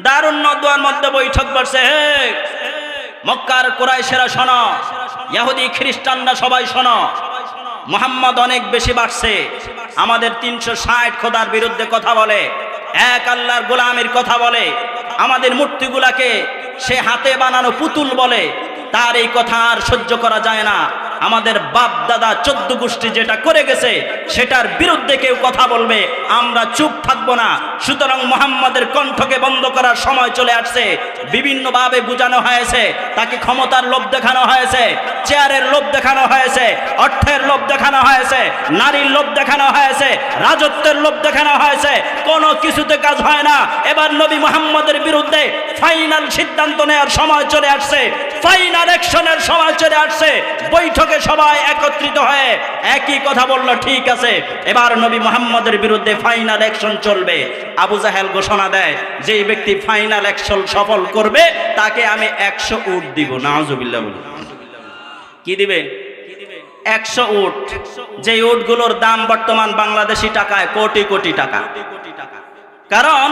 দারুন নদওয়ার মধ্যে বৈঠক বসে, মক্কার কুরাইশেরা শোনো, ইহুদি খ্রিস্টানরা সবাই শোনো, মুহাম্মদ অনেক বেশি বাড়ছে, আমাদের 360 খোদার বিরুদ্ধে কথা বলে, এক আল্লাহর গোলামের কথা বলে, আমাদের মূর্তিগুলাকে সে হাতে বানানো পুতুল বলে। তার এই কথা আর সহ্য করা যায় না। আমাদের বাপ দাদা 14 গোষ্ঠী যেটা করে গেছে সেটার বিরুদ্ধে কেউ কথা বলবে, আমরা চুপ থাকবো না। সুতরাং মুহাম্মাদের কণ্ঠকে বন্ধ করার সময় চলে আসছে। বিভিন্নভাবে বোঝানো হয়েছে, তাকে ক্ষমতার লোভ দেখানো হয়েছে, চেয়ারের লোভ দেখানো হয়েছে, অর্থের লোভ দেখানো হয়েছে, নারীর লোভ দেখানো হয়েছে, রাজত্বের লোভ দেখানো হয়েছে, কোনো কিছুতে কাজ হয় না। এবার নবী মুহাম্মাদের বিরুদ্ধে ফাইনাল সিদ্ধান্ত নেওয়ার সময় চলে আসছে, ফাইনাল অ্যাকশনের সময় চলে আসছে। বৈঠকে সবাই একত্রিত হয়ে একই কথা বলল, ঠিক আছে এবার নবী মুহাম্মাদের বিরুদ্ধে ফাইনাল অ্যাকশন চলবে। আবু জাহেল ঘোষণা দেয়, যেই ব্যক্তি ফাইনাল অ্যাকশন সফল করবে তাকে আমি 100 উট দিব। নাউজুবিল্লাহ বলি, কি দিবে? 100 উট। যে উটগুলোর দাম বর্তমান বাংলাদেশি টাকায় কোটি কোটি টাকা। কারণ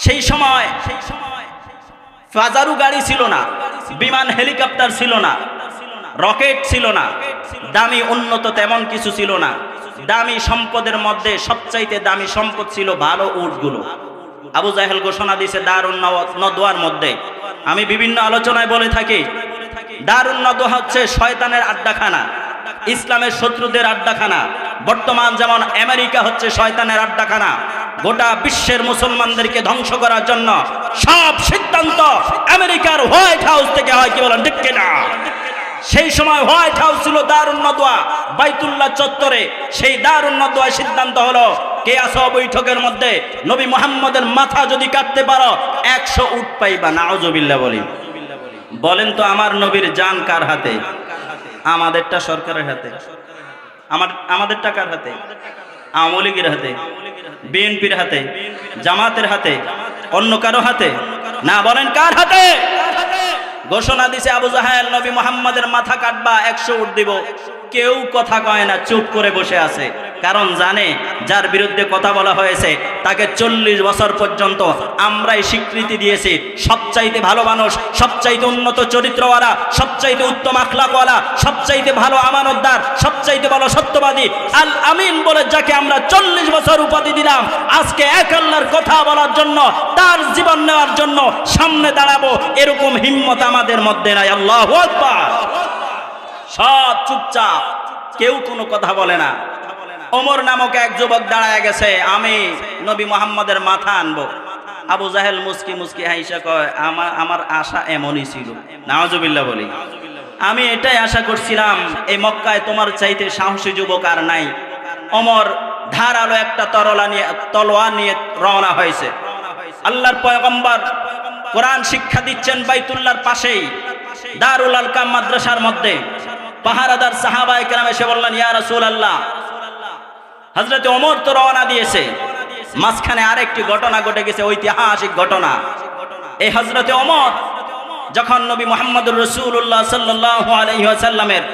সেই সময় ফাজারু গাড়ি ছিল না, বিমান হেলিকপ্টার ছিল না, রকেট ছিল না, দামি উন্নত তেমন কিছু ছিল না। দামি সম্পদের মধ্যে সবচাইতে দামি সম্পদ ছিল ভালো উটগুলো। আবু জাহেল ঘোষণা দিয়েছে দারুন নদওয়ার মধ্যে, আমি বিভিন্ন আলোচনায় বলে থাকি, দারুন নদওয়া হচ্ছে শয়তানের আড্ডাখানা, ইসলামের শত্রুদের আড্ডাখানা। বর্তমান যেমন আমেরিকা হচ্ছে শয়তানের আড্ডাখানা, গোটা বিশ্বের মুসলমানদেরকে ধ্বংস করার জন্য সব সিদ্ধান্ত আমেরিকার হোয়াইট হাউস থেকে হয়, কি বলেন ঠিক কিনা? সেই সময় হোয়াইট হাউস ছিল দারুন নদওয়া বাইতুল্লাহ চত্বরে। সেই দারুন নদওয়ায় সিদ্ধান্ত হলো, কে আসো বৈঠকের মধ্যে, নবী মুহাম্মদের মাথা যদি কাটতে পারো 100 উট পাইবা। নাউজুবিল্লাহ বলি। বলেন তো আমার নবীর জান কার হাতে? আমাদেরটা সরকারের হাতে, আমাদেরটা কার হাতে? আওয়ামী লীগের হাতে, বিএনপির হাতে, জামাতের হাতে, অন্য কারো হাতে না? বলেন কার হাতে? ঘোষণা দিছে আবু জাহেল, নবী মুহাম্মাদের মাথা কাটবা, 100 উট দিব। কেউ কথা কয় না, চুপ করে বসে আছে। কারণ জানে যার বিরুদ্ধে কথা বলা হয়েছে তাকে 40 বছর পর্যন্ত আমরাই স্বীকৃতি দিয়েছি সবচাইতে ভালো মানুষ, সবচাইতে উন্নত চরিত্রওয়ালা, সবচাইতে উত্তম আখলাকওয়ালা, সবচাইতে ভালো আমানতদার, সবচাইতে ভালো সত্যবাদী আল আমিন বলে যাকে আমরা 40 বছর উপাধি দিলাম, আজকে এক আল্লাহর কথা বলার জন্য, তার জীবন নেওয়ার জন্য সামনে দাঁড়াবো, এরকম হিম্মত আমাদের মধ্যে নাই। আল্লাহু আকবার। সব চুপচাপ, কেউ কোনো কথা বলে না। ওমর নামক এক যুবক দাঁড়ায় গেছে, আমি নবী মুহাম্মাদের মাথা আনবো। আবু জাহেল মুস্কি মুস্কি হাইসা কয়, আমার আশা এমনই ছিল। নাউজুবিল্লাহ বলি। আমি এটাই আশা করছিলাম, এই মক্কায় তোমার চাইতে সাহসী যুবক আর নাই। ওমর ধারালো একটা তলোয়ার নিয়ে রওনা হয়েছে। আল্লাহর পয়গম্বর কোরআন শিক্ষা দিচ্ছেন বাইতুল্লাহর পাশেই দারুল আলকাম মাদ্রাসার মধ্যে। পাহারাদার সাহাবায়ে কেরাম এসে বললেন, ইয়া রাসূলুল্লাহ, হযরত ওমর তো রওনা দিয়েছে, মাঝখানে আরেকটি ঘটনা ঘটে গেছে, ঐতিহাসিক ঘটনা। এই হযরত ওমর যখন নবী মুহাম্মদুর রাসূলুল্লাহ সাল্লাল্লাহু আলাইহি ওয়াসাল্লামের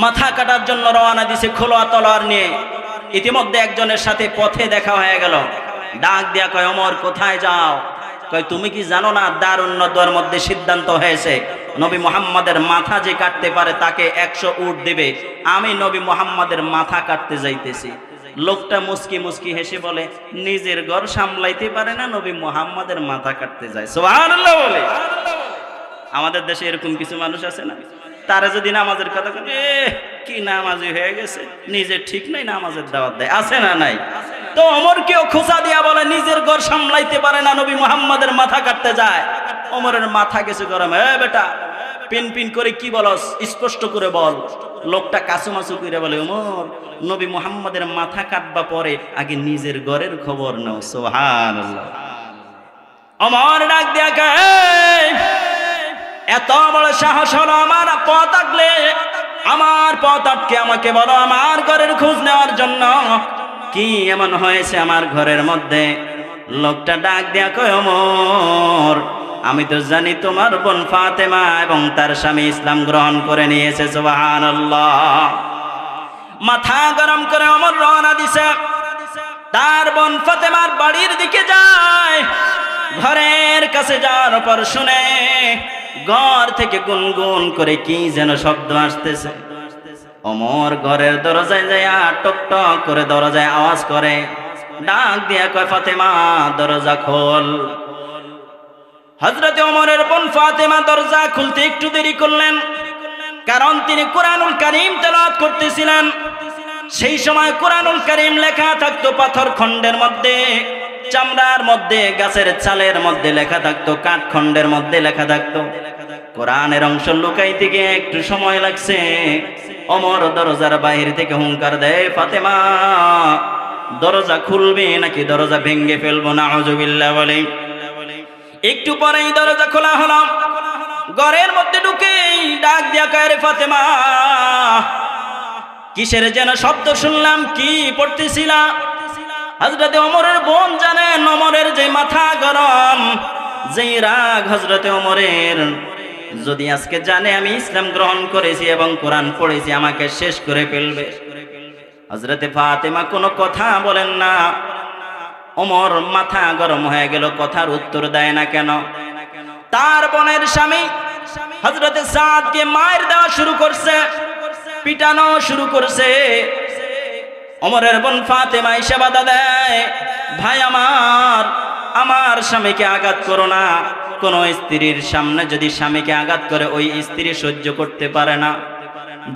মাথা কাটার জন্য রওনা দিয়েছে খোলা তলোয়ার নিয়ে, ইতিমধ্যে একজনের সাথে পথে দেখা হয়ে গেল। ডাক দিয়া কয়, ওমর কোথায় যাও? কয়, তুমি কি জানো না দারুন নদওয়ার মধ্যে সিদ্ধান্ত হয়েছে নবী মুহাম্মাদের মাথা যে কাটতে পারে তাকে 100 উট দেবে। আমি নবী মুহাম্মাদের মাথা কাটতে যাইতেছি। লোকটা মুস্কি মুস্কি হেসে বলে, নিজের ঘর সামলাইতে পারে না, নবী মুহাম্মাদের মাথা কাটতে যায়। সুবহানাল্লাহ বলে। আমাদের দেশে এরকম কিছু মানুষ আছে না, তারা যদি নামাজের কথা বলে, কি নামাজি হয়ে গেছে, নিজে ঠিক নাই, নামাজের দাওয়াত দেয়, আছে না নাই? তো ওমরকেও খোঁচা দিয়া বলে, নিজের ঘর সামলাইতে পারে না, নবী মুহাম্মাদের মাথা কাটতে যায়। ওমরের মাথা গেছে গরম। বেটা, পিন পিন করে কি বলস, স্পষ্ট করে বল। লোকটা কাছুমাছু করে বলে, ওমর, নবী মুহাম্মাদের মাথা কাটবা পরে আগে নিজের ঘরের খবর নাও। সুবহানাল্লাহ। ওমর ডাক দিয়া কয়, এত বড় সাহস হলো আমার পথ আটলে, আমার পথ আটকে আমাকে বলো আমার ঘরের খোঁজ নেওয়ার জন্য? কি এমন হয়েছে আমার ঘরের মধ্যে? লোকটা ডাক দিয়া কয়, ওমর, আমি তো জানি তোমার বোন ফাতেমা এবং তার স্বামী ইসলাম গ্রহণ করে নিয়েছে। সুবহানাল্লাহ। মাথা গরম করে ওমর রওনা দিছে, তার বোন ফাতেমার বাড়ির দিকে যায়। কাছে যাওয়ার পর শুনে ঘর থেকে গুনগুন করে কি যেন শব্দ আসতেছে। ওমর ঘরের দরজায় যায় টক টক করে দরজায় আওয়াজ করে, ডাক দিয়া কয়, ফাতেমা দরজা খোল। হযরতে ওমরের বোন ফাতেমা দরজা খুলতে একটু দেরি করলেন, কারণ তিনি কোরআনুল কারীম তেলাওয়াত করতেছিলেন। সেই সময় কোরআনুল কারীম লেখা থাকতো পাথর খণ্ডের মধ্যে, চামড়ার মধ্যে, গাছের ছালের মধ্যে লেখা থাকতো, কাঠ খণ্ডের মধ্যে লেখা থাকতো। কোরআনের অংশ লুকাইতে গিয়ে একটু সময় লাগছে। ওমর দরজার বাহির থেকে হুঙ্কার দেয়, ফাতেমা দরজা খুলবে নাকি দরজা ভেঙে ফেলবো? নাউযুবিল্লাহ বলে। একটু পরেই দরজা খোলা হলো। ঘরের মধ্যে ঢুকেই ডাক দিয়া কয়, ফাতেমা কিসের যেন শব্দ শুনলাম, কি পড়তেছিলা? হযরতে ওমরের বোন জানেন ওমরের যে মাথা গরম, যেই রাগ হযরতে ওমরের, যদি আজকে জানে আমি ইসলাম গ্রহণ করেছি এবং কোরআন পড়েছি আমাকে শেষ করে ফেলবে। হযরতে ফাতেমা কোনো কথা বলেন না। ওমর মাথা গরম হয়ে গেল, কথার উত্তর দেয় না কেন? তার বোনের স্বামী হযরতে সাদকে মার দেওয়া শুরু করছে, পিটানো শুরু করছে। ওমরের বোন ফাতেমা এসে বাধা দেয়, ভাই আমার স্বামীকে আঘাত করো না। কোন স্ত্রীর সামনে যদি স্বামীকে আঘাত করে ওই স্ত্রী সহ্য করতে পারে না।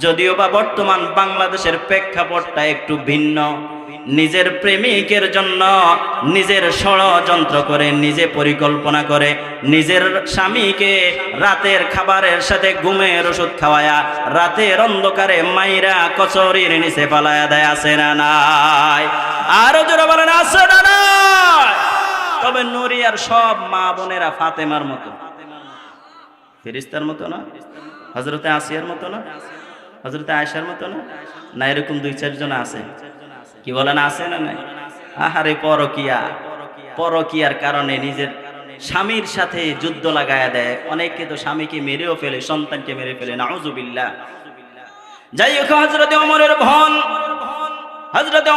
যদিও বা বর্তমান বাংলাদেশের প্রেক্ষাপটটা একটু ভিন্ন। নিজের প্রেমিকের জন্য নিজের ষড়যন্ত্র করে, নিজে পরিকল্পনা করে নিজের স্বামীকে রাতের খাবারের সাথে ঘুমের ওষুধ খাওয়ায়া রাতের অন্ধকারে মাইরা কচুরির নিচে পালায়া দেয়, আছে না নাই? আরো জোরে বলেন, আছে না নাই? তবে নূরিয়ার সব মা বোনেরা ফাতেমার মতো, ফেরেশতার মতো না, হযরতে আসিয়ার মতো না, হযরতে আয়েশার মতো না, না এরকম দুই চারজন আছে। কি বলেন, আছে না নাই? আহারে পরকিয়ার কারণে নিজের স্বামীর সাথে যুদ্ধ লাগায়া দেয়। অনেকে তো স্বামীকে মেরেও ফেলে, সন্তানকে মেরে ফেলে, নাউযুবিল্লাহ। যাই হোক, হযরতে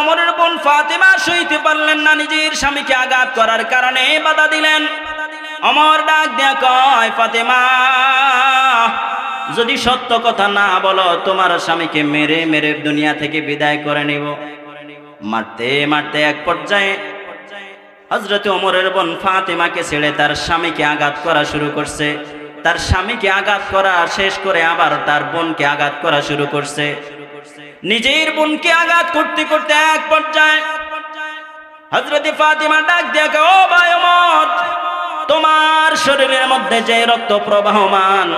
ওমরের বোন ফাতেমা সইতে পারলেন না নিজের স্বামীকে আঘাত করার কারণে বাধা দিলেন। ওমর ডাক দেয়া কয়, ফাতেমা যদি সত্য কথা না বলো তোমার স্বামীকে মেরে মেরে দুনিয়া থেকে বিদায় করে নিব। মারতে মারতে এক পর্যায়ে হযরতে ওমরের বোন ফাতেমাকে ছেড়ে তার স্বামীকে আঘাত করা শুরু করছে। তার স্বামীকে আঘাত করা শেষ করে আবার তার বোনকে আঘাত করা শুরু করছে। নিজের বোনকে আঘাত করতে করতে এক পর্যায়ে হযরতে ফাতেমা ডাক দিয়া কয়, ও ভাই ওমর, তোমার শরীরের মধ্যে যে রক্ত প্রবাহমান,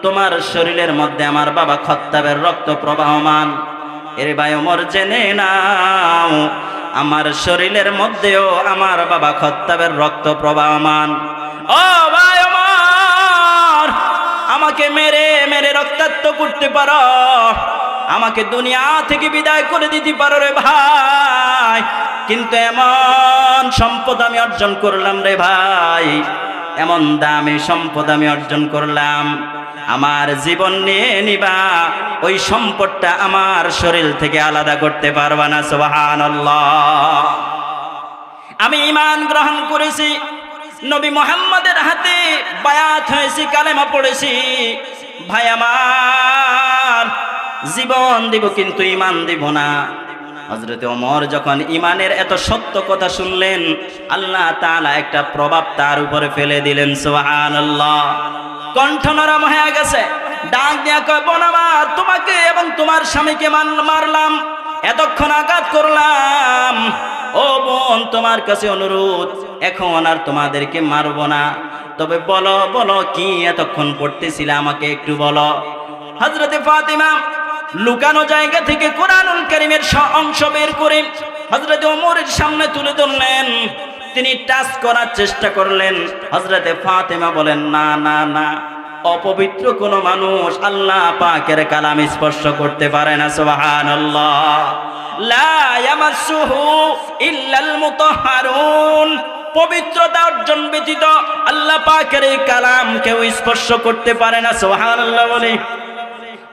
তোমার শরীরের মধ্যে আমার বাবা খত্তাবের রক্ত প্রবাহমান। এর ভাই ওমর জেনে নাও, আমার শরীরের মধ্যেও আমার বাবা খত্তাবের রক্ত প্রবাহমান। ও ভাই ওমর, আমাকে মেরে মেরে রক্তাক্ত করতে পারো, আমাকে দুনিয়া থেকে বিদায় করে দিতে পারো রে ভাই, কিন্তু এমন সম্পদ আমি অর্জন করলাম রে ভাই, এমন দামি সম্পদ আমি অর্জন করলাম, আমার জীবন নিয়ে নিবা, ওই সম্পদটা আমার শরীর থেকে আলাদা করতে পারবা না। সুবহানাল্লাহ। আমি ঈমান গ্রহণ করেছি, নবী মুহাম্মদের হাতে বায়াত হয়েছি, কালেমা পড়েছি, ভাই আমার জীবন দিব কিন্তু ঈমান দিব না। হযরতে ওমর যখন ঈমানের এত সত্য কথা শুনলেন, আল্লাহ তাআলা একটা প্রভাব তার উপরে ফেলে দিলেন। সুবহানাল্লাহ। কণ্ঠ নরম হয়ে গেছে, ডাক দিয়া কয়, বোন আমার, তোমাকে এবং তোমার স্বামীকে মারলাম, এতক্ষণ আঘাত করলাম। ও বোন, তোমার কাছে অনুরোধ, এখন আর তোমাদেরকে মারব না, তবে বলো বলো কি এতক্ষণ পড়তেছিলে আমাকে একটু বলো। হযরতে ফাতেমা লুকানো জায়গা থেকে কোরআনুল কারীমের অংশ বের করে হযরতে ওমরের সামনে তুলে ধরলেন। তিনি টাচ করার চেষ্টা করলেন। হযরতে ফাতেমা বলেন, না না না, অপবিত্র কোন মানুষ আল্লাহ পাকের কালাম স্পর্শ করতে পারে না। সুবহানাল্লাহ। লা ইয়ামাসসুহু ইল্লাল মুতাহহারুন, পবিত্রতা অর্জন ব্যতীত আল্লাহ পাকের এই কালাম কেউ স্পর্শ করতে পারে না। সুবহানাল্লাহ বলে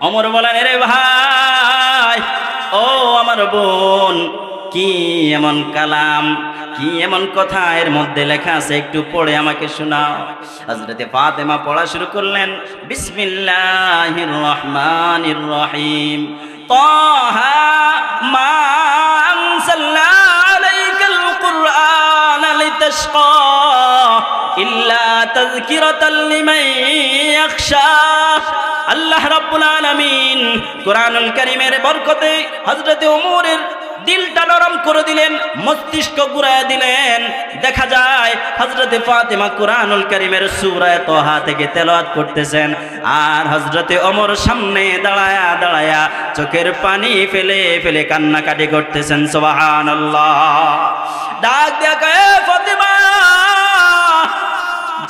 ওমর বলেন, রে ভাই, ও আমার বোন, কি এমন কালাম কি এমন কথা এর মধ্যে লেখা আছে একটু পড়ে আমাকে শোনাও। হযরতে ফাতেমা পড়া শুরু করলেন, বিসমিল্লাহির রহমানির রহিম, তাহা মা আনজালনা আলাইকাল কুরআনা লিতাশকা ইল্লা তাযকিরাতাল লিমান ইয়াখশা। আল্লাহ রাব্বুল আলামিন কোরআনুল কারীমের বরকতে হযরতে ওমরের দিলটা নরম করে দিলেন, মস্তিষ্ক ঘুরায় দিলেন। দেখা যায় হযরতে ফাতেমা কোরআনুল কারীমের সূরা তাহা থেকে তেলাওয়াত করতেছেন, আর হযরতে ওমর সামনে দাঁড়ায়া দাঁড়ায়া চোখের পানি ফেলে ফেলে কান্নাকাটি করতেছেন। সুবহানাল্লাহ। ডাক দিয়া কয়, ফাতেমা,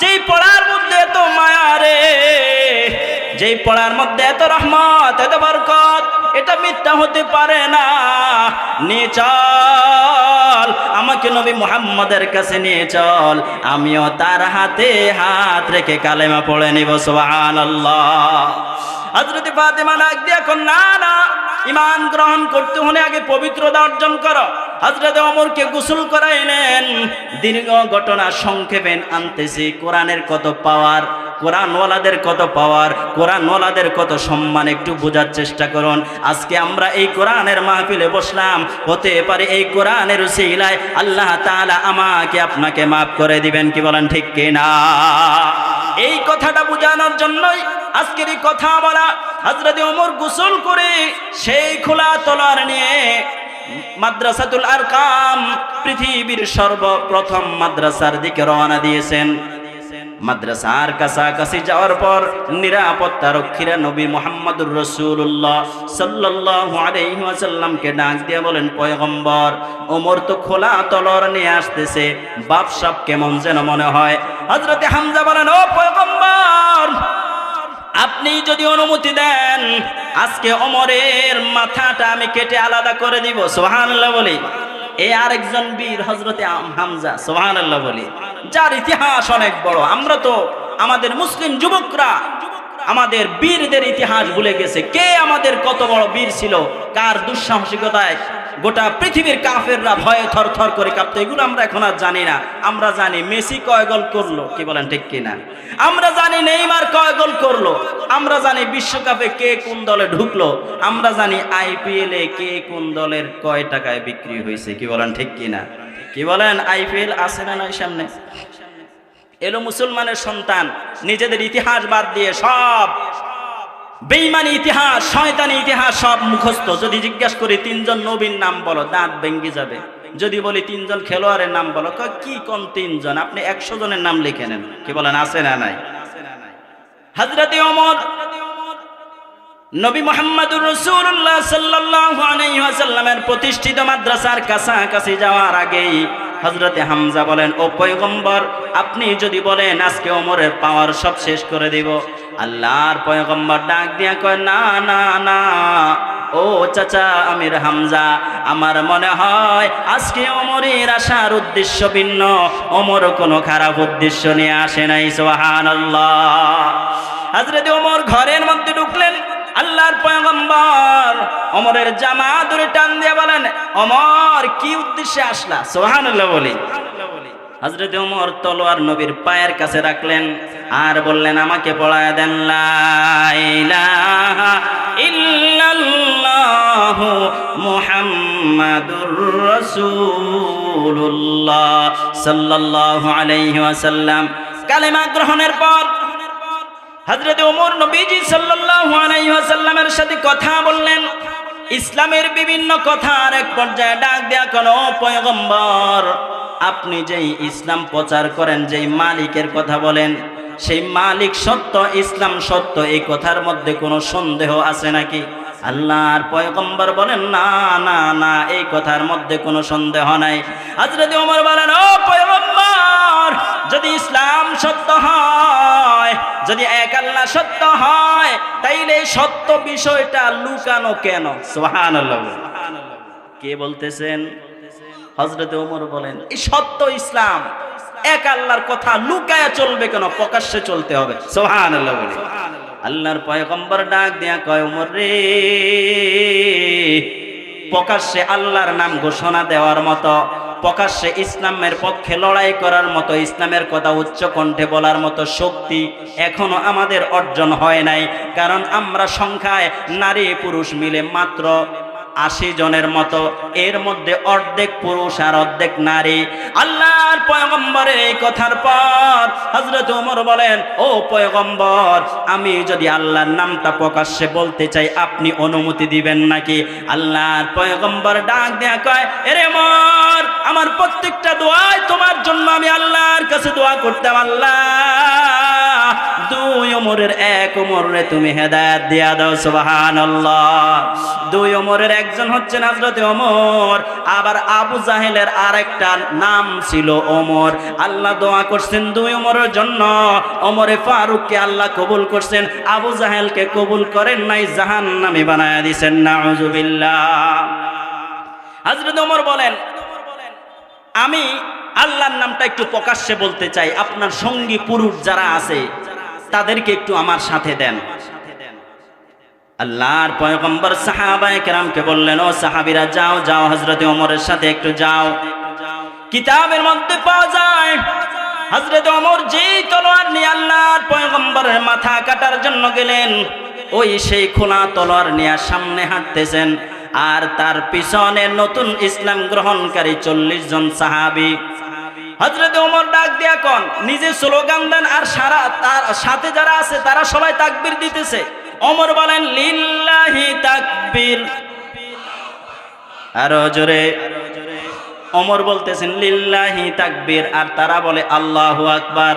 যেই পড়ার মধ্যে এত মায়া রে, যেই পড়ার মধ্যে এত রহমত, এত বরকত, এটা মিথ্যা হতে পারে না। নিয়ে চল, আমাকে নবী মুহাম্মদের কাছে নিয়ে চল, আমিও তার হাতে হাত রেখে কালেমা পড়ে নিব। সুবহানাল্লাহ। হযরত ফাতেমা ডাক দিয়া কন, না না, ঈমান গ্রহণ করতে হলে আগে পবিত্রতা অর্জন করো। হযরত ওমরকে গোসল করাইলেন। দীর্ঘ ঘটনা সংক্ষেপে আনতেছি। কোরআনের কত পাওয়ার, কোরআনওয়ালাদের কত পাওয়ার, কোরআনওয়ালাদের কত সম্মান, একটু বোঝার চেষ্টা করুন। আজকে আমরা এই কোরআনের মাহফিলে বসলাম, হতে পারে এই কোরআনের উসিলায় আল্লাহ তাআলা আমাকে আপনাকে মাফ করে দিবেন। কি বলেন ঠিক কিনা? এই কথাটা বোঝানোর জন্যই আজকের এই কথা বলা। হযরত ওমর গোসল করে সেই খোলা তলোয়ার নিয়ে মাদ্রাসাতুল আরকাম, পৃথিবীর সর্বপ্রথম মাদ্রাসার দিকে রওনা দিয়েছেন। মাদ্রাসার কাছাকাছি যাওয়ার পর নিরাপত্তা রক্ষীরা নবী মুহাম্মদুর রাসূলুল্লাহ সাল্লাল্লাহু আলাইহি ওয়াসাল্লামকে ডাক দিয়ে বলেন, পয়গম্বর, ওমর তো খোলা তলোয়ার নিয়ে আসতেছে, বাপসাপ কেমন যেন মনে হয়। হযরতে হামজা বলেন, ও পয়গম্বর, আপনি যদি অনুমতি দেন, আজকে ওমরের মাথাটা আমি কেটে আলাদা করে দিব। সুবহানাল্লাহ বলি। এই আরেকজন বীর হযরতে হামজা, সুবহানাল্লাহ বলি, যার ইতিহাস অনেক বড়। আমরা তো আমাদের মুসলিম যুবকরা আমাদের বীরদের ইতিহাস ভুলে গেছে। কে আমাদের কত বড় বীর ছিল, কার দুঃসাহসিকতায় গোটা পৃথিবীর কাফেররা ভয়ে থরথর করে কাঁপতো, এগুলো আমরা এখন আর জানি না। আমরা জানি মেসি কয় গোল করলো, কি বলেন ঠিক কিনা? আমরা জানি নেইমার কয় গোল করলো, আমরা জানি বিশ্বকাপে কে কোন দলে ঢুকলো, আমরা জানি আইপিএল এ কে কোন দলের কয় টাকায় বিক্রি হয়েছে। কি বলেন ঠিক কিনা? কি বলেন? আইপিএল আছে না নয় সামনে? এলো মুসলমানের সন্তান নিজেদের ইতিহাস বাদ দিয়ে সব বেঈমানি ইতিহাস, শয়তানি ইতিহাস সব মুখস্থ। যদি জিজ্ঞাসা করি 3 জন নবীর নাম বলো, দাঁত ভেঙে যাবে। যদি বলি 3 জন খেলোয়াড়ের নাম বলো, কি কোন 3 জন? আপনি 100 জনের নাম লিখে নেন। কি বলেন, আছে না নাই? হযরতে ওমর নবী মুহাম্মদুর রাসূলুল্লাহ সাল্লাল্লাহু আলাইহি ওয়াসাল্লামের প্রতিষ্ঠিত মাদ্রাসার কাছাকাছি যাওয়ার আগেই হযরতে হামজা বলেন, ও পয়গম্বর, আপনি যদি বলেন আজকে ওমরের পাওয়ার সব শেষ করে দিব। আল্লাহর পয়গম্বর ডাক দিয়া কয়, না না না, ও চাচা আমির হামজা, আমার মনে হয় আজকে ওমরের আসার উদ্দেশ্য ভিন্ন। ওমর কোনো খারাপ উদ্দেশ্য নিয়ে আসে নাই। সুবহানাল্লাহ। হযরতে ওমর ঘরের মধ্যে ঢুকলেন। আল্লাহর পয়গম্বর ওমরের জামা ধরে টান দিয়ে বলেন, ওমর, কি উদ্দেশ্যে আসলা? সুবহানাল্লাহ বলি। হযরতে ওমর তলোয়ার নবীর পায়ের কাছে রাখলেন আর বললেন, আমাকে পড়ায় দেন, লা ইলাহা ইল্লাল্লাহু মুহাম্মাদুর রাসূলুল্লাহ সাল্লাল্লাহু আলাইহি ওয়াসাল্লাম। কালেমা গ্রহণের পর হযরতে ওমর নবীজি সাল্লাল্লাহু আলাইহি ওয়াসাল্লামের সাথে কথা বললেন, ইসলামের বিভিন্ন কথার এক পর্যায়ে ডাক দেয়া, কোনো পয়গম্বর, আপনি যেই ইসলাম প্রচার করেন, যেই মালিকের কথা বলেন, সেই মালিক সত্য, ইসলাম সত্য, এই কথার মধ্যে কোনো সন্দেহ আছে নাকি? আল্লাহর পয়গম্বর বলেন, না না না, এই কথার মধ্যে কোনো সন্দেহ নাই। হযরত ওমর বলেন, ও পয়গম্বর, যদি ইসলাম সত্য হয়, যদি এক আল্লাহ সত্য হয়, তাইলে সত্য বিষয়টা লুকানো কেন? সুবহানাল্লাহ। কে বলতেছেন? হযরত ওমর বলেন, এই সত্য ইসলাম, এক আল্লাহর কথা লুকায়া চলবে কেন? প্রকাশ্যে চলতে হবে। সুবহানাল্লাহ বলে। আল্লাহর পয়গম্বর ডাক দিয়া কয়, ওমর রে, প্রকাশ্যে আল্লাহর নাম ঘোষণা দেওয়ার মতো প্রকাশ্যে ইসলামের পক্ষে লড়াই করার মতো, ইসলামের কথা উচ্চ কণ্ঠে বলার মতো শক্তি এখনো আমাদের অর্জন হয় নাই। কারণ আমরা সংখ্যায় নারী পুরুষ মিলে মাত্র 80 জনের মতো, এর মধ্যে অর্ধেক পুরুষ আর অর্ধেক নারী। আল্লাহর পয়গম্বরের এই কথার পর হযরত ওমর বলেন, ও পয়গম্বর, আমি যদি আল্লাহর নামটা প্রকাশ্যে বলতে চাই আপনি অনুমতি দিবেন নাকি? আল্লাহর পয়গম্বর ডাক দেয়া কয়, এরে ওমর, আমার প্রত্যেকটা দোয়ায় তোমার জন্য আমি আল্লাহর কাছে দোয়া করতাম, আল্লাহ দুই ওমরের এক ওমরে তুমি হেদায়েত দিয়া দাও। সুবহানাল্লাহ। দুই ওমরের একজন হচ্ছেন হযরত ওমর, আবার আবু জাহেলের আরেকটা নাম ছিল ওমর। আল্লাহ দোয়া করছেন দুই ওমরের জন্য। ওমরে ফারুককে আল্লাহ কবুল করছেন, আবু জাহেলকে কবুল করেন নাই, জাহান্নামী বানায়া দিয়েছেন। নাউযুবিল্লাহ। হযরত ওমর বলেন, আমি আল্লাহর নামটা একটু প্রকাশ্যে বলতে চাই, আপনার সঙ্গী পুরুষ যারা আছে তাদেরকে একটু আমার সাথে দেন। আল্লাহর পয়গম্বর সাহাবায়ে কেরামকে বললেন, ও সাহাবীরা যাও যাও, হযরত ওমরের সাথে একটু যাও। কিতাবের মধ্যে পাওয়া যায় হযরত ওমর যেই তলোয়ার নিয়ে আল্লাহর পয়গম্বরের মাথা কাটার জন্য গেলেন, ওই সেই খোলা তলোয়ার নিয়ে সামনে হাঁটতেছেন, আর তার পিছনে নতুন ইসলাম গ্রহণকারী 40 জন সাহাবী। হযরত ওমর ডাক দিয়া কোন নিজে স্লোগান দেন, আর তার সাথে যারা আছে তারা সবাই তাকবীর দিতেছে। ওমর বলেন, লিল্লাহি তাকবীর, আরো জোরে। ওমর বলতেছেন লিল্লাহি তাকবীর, আর তারা বলে আল্লাহু আকবার।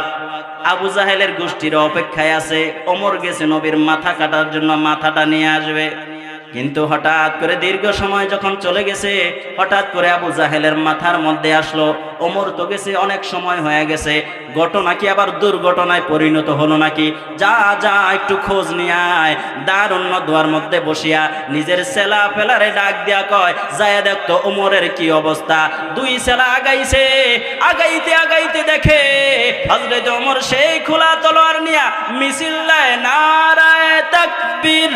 আবু জাহেলের গোষ্ঠীর অপেক্ষায় আছে, ওমর গেছে নবীর মাথা কাটার জন্য, মাথাটা নিয়ে আসবে। কিন্তু হঠাৎ করে দীর্ঘ সময় যখন চলে গেছে, হঠাৎ করে আবু জাহেলের মাথার মধ্যে আসলো, ওমর তো গেছে অনেক সময় হয়ে গেছে, ঘটনা কি আবার দুর্ঘটনায় পরিণত হলো নাকি? যা যা একটু খোঁজ নিয়ে আয়। দারুণ নদওয়ার মধ্যে বসিয়া নিজের ছেলা ফেলারে ডাক দিয়া কয়, যায় দেখতো ওমরের কি অবস্থা। দুই ছেলা আগাইছে, আগাইতে আগাইতে দেখে হযরত ওমর সেই খোলা তলোয়ার নিয়া মিছিল দেয়, নারায়ে তাকবীর।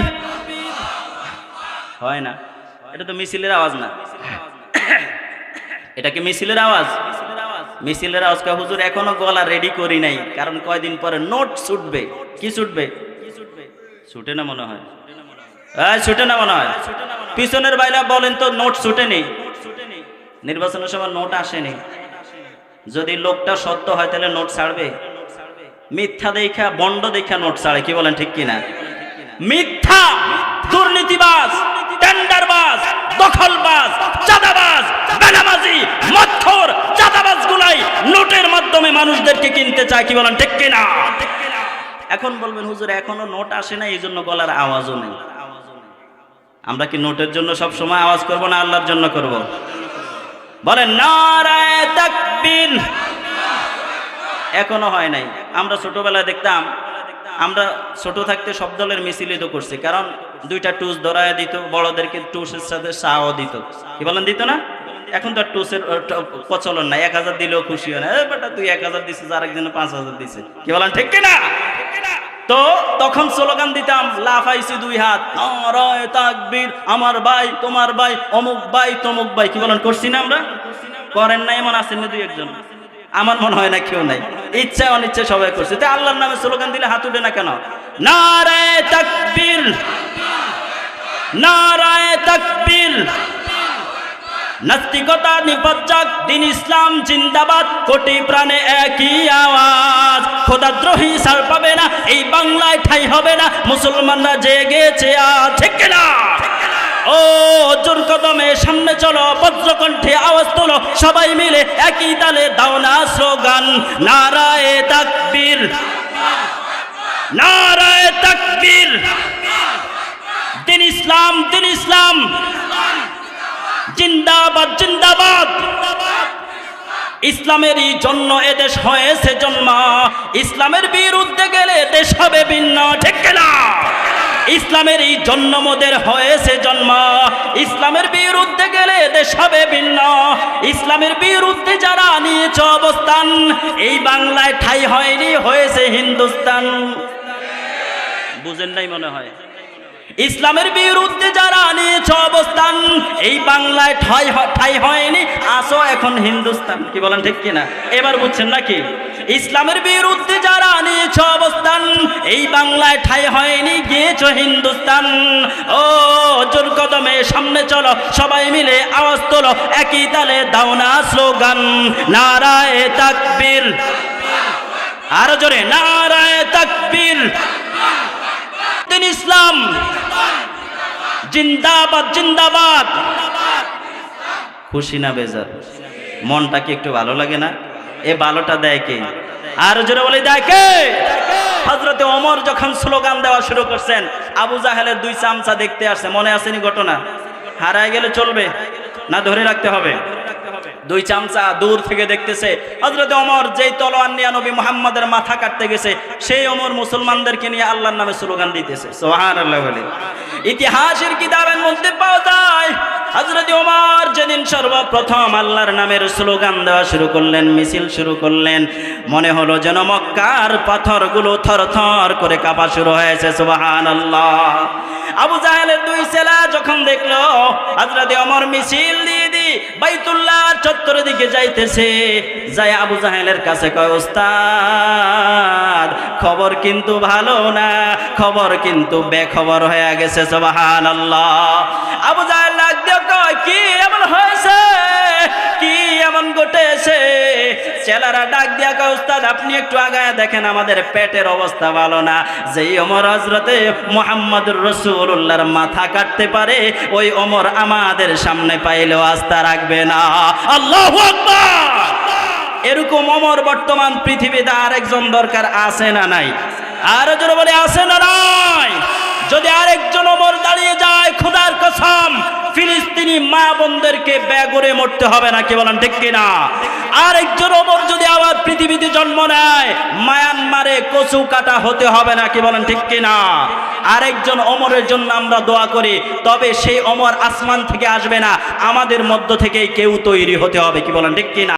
হয় না, এটা তো মিছিলের আওয়াজ না, এটা কি মিছিলের আওয়াজ? মিছিলের আওয়াজ কয়, হুজুর এখনো গলা রেডি করি নাই, কারণ কয়দিন পরে নোট ছুটবে। কি ছুটবে? ছুটে না মনে হয়, ছুটে না মনে হয়। পিছনের বাইরা বলেন তো, নোট ছুটে নেই। নির্বাচনের সময় নোট আসেনি। যদি লোকটা সত্য হয় তাহলে নোট ছাড়বে? মিথ্যা দেখা, বন্ড দেখা নোট ছাড়ে। কি বলেন, ঠিক কিনা? মিথ্যা, দুর্নীতিবাজ, টেন্ডারবাজ, দখলবাজ, চাঁদাবাজ, বেনামাজি, মদখোর, চাঁদাবাজ গুলাই নোটের মাধ্যমে মানুষদেরকে কিনতে চায়। কি বলেন, ঠিক কিনা? এখন বলবেন, হুজুর এখনো নোট আসে না, এই জন্য গলার আওয়াজও নেই। আমরা কি নোটের জন্য সব সময় আওয়াজ করব না আল্লাহর জন্য করব? বলেন নারায়ে তাকবীর। এখনো হয় নাই। আমরা ছোটবেলায় দেখতাম, আমরা ছোট থাকতে সব দলের মিছিলই তো করছি, কারণ দুইটা টুস ধরায় দিত, বড়দেরকে টুসের সাথে চাও দিত। কি বলেন, দিত না? এখন তো টুসের প্রচলন নাই, 1000 দিলেও খুশি হয় না। বেটা তুই 1000 দিছিস, আরেকজনে 5000 দিছে। কি বলেন, ঠিক কিনা? তো তখন স্লোগান দিতাম, লাফাইছি দুই হাত, নারায়ে তাকবীর, আমার ভাই তোমার ভাই, অমুক ভাই তমুক ভাই। কি বলেন, করছি না আমরা? করেন না এমন আছেন না দুই একজন? আমার মনে হয় না কেউ নাই। ইচ্ছা অনিচ্ছা সবাই করছে। তাই আল্লাহর নামে স্লোগান দিলে হাত উঠে না কেন? নারায়ে তাকবীর, নারায়ে তাকবীর। নাস্তিকতা নিপজ্জাক, দিন ইসলাম জিন্দাবাদ, কোটি প্রাণে একই আওয়াজ। খোদাদ্রোহী ছাড় পাবে না, এই বাংলায় ঠাঁই হবে না, মুসলমানরা জেগেছে আজ। ঠিক কিনা? ও জোর কদমে সামনে চলো, বজ্রকণ্ঠে আওয়াজ তোলো, সবাই মিলে একই তালে দাও না স্লোগান, নারায়ে তাকবীর, নারায়ে তাকবীর। দিন ইসলাম, দিন ইসলাম জিন্দাবাদ, জিন্দাবাদ। ইসলামেরই জন্য এদেশ হয়েছে জন্ম, ইসলামের বিরুদ্ধে গেলে দেশ হবে ভিন্ন। ঠিক কিনা? ইসলামেরই জন্য মোদের হয়েছে জন্ম, ইসলামের বিরুদ্ধে গেলে দেশ হবে ভিন্ন। ইসলামের বিরুদ্ধে যারা নিয়েছে অবস্থান, এই বাংলায় ঠাঁই হয়নি, হয়েছে হিন্দুস্তান। বুঝেন নাই মনে হয়? ইসলামের বিরুদ্ধে যারা নিয়েছে অবস্থান, এই বাংলায় ঠাই হয়নি, আসো এখন হিন্দুস্তান। কি বলেন ঠিক কিনা? এবার বুঝছেন নাকি? ইসলামের বিরুদ্ধে যারা নিয়েছে অবস্থান, এই বাংলায় ঠাই হয়নি, গিয়েছো হিন্দুস্তান। ও জোর কদমে সামনে চলো, সবাই মিলে আওয়াজ তোলো, একই তালে দাও না স্লোগান, নারায়ে তাকবীর, আরো জোরে নারায়ে তাকবীর। দিন ইসলাম জিন্দাবাদ, জিন্দাবাদ। খুশি না বেজার? মনটা কি একটু ভালো লাগে না? এ ভালোটা দেয় কে? আর জোরে বলে দেয় কে? হযরতে ওমর যখন স্লোগান দেওয়া শুরু করছেন, আবু জাহেলের দুই চামচা দেখতে আসছে। মনে আসেনি ঘটনা? হারায় গেলে চলবে না ধরে রাখতে হবে? দুই চামচা দূর থেকে দেখতেছে হযরতে ওমর যেই তলোয়ার নিয়ে নবী মুহাম্মদের মাথা কাটতে গেছে, সেই ওমর মুসলমানদেরকে নিয়ে আল্লাহর নামে স্লোগান দিতেছে। সুবহানাল্লাহ বলে। ইতিহাসের কিতাবের মধ্যে পাওয়া যায় হযরতে ওমর যেদিন সর্বপ্রথম আল্লাহর নামের স্লোগান দেওয়া শুরু করলেন, মিছিল শুরু করলেন, মনে হলো যেন মক্কার পাথরগুলো থরথর করে কাঁপা শুরু হয়েছে। সুবহানাল্লাহ। আবু জাহেলের দুই ছেলে যখন দেখলো হযরতে ওমর মিছিল দিয়ে বাইতুল্লাহ চত্বরের দিকে যাইতেছে, যাই আবু জাহেলের কাছে কয়, ওস্তাদ খবর কিন্তু ভালো না, খবর কিন্তু বেখবর হয়ে গেছে। সুবহানাল্লাহ। আবু জাহেল ডাক দিয়ে কয়, কি এমন হয়েছে, কি এমন ঘটেছে? ছেলেরা ডাক দিয়া কয়, ওস্তাদ আপনি একটু আগায় দেখেন, আমাদের পেটের অবস্থা ভালো না। যেই ওমর হযরতে মুহাম্মদুর রাসূলুল্লাহর মাথা কাটতে পারে, ওই ওমর আমাদের সামনে পাইলেও আস্থা রাখবে না। আল্লাহু আকবার। এরকম ওমর বর্তমান পৃথিবীতে আরেকজন দরকার আছে না নাই? আর জোরে বলে আছে না নাই? যদি আরেকজন ওমর দাঁড়িয়ে যায়, খোদার কসম ফিলিস্তিনি মা বোনদেরকে বেঘরে মরতে হবে না। কি বলেন ঠিক কিনা? আরেকজন ওমর যদি আবার পৃথিবীতে জন্ম নেয়, মায়ানমারে কচু কাটা হতে হবে না। কি বলেন ঠিক কিনা? আরেকজন ওমরের জন্য আমরা দোয়া করি, তবে সেই ওমর আসমান থেকে আসবে না, আমাদের মধ্য থেকে কেউ তৈরি হতে হবে। কি বলেন ঠিক কিনা?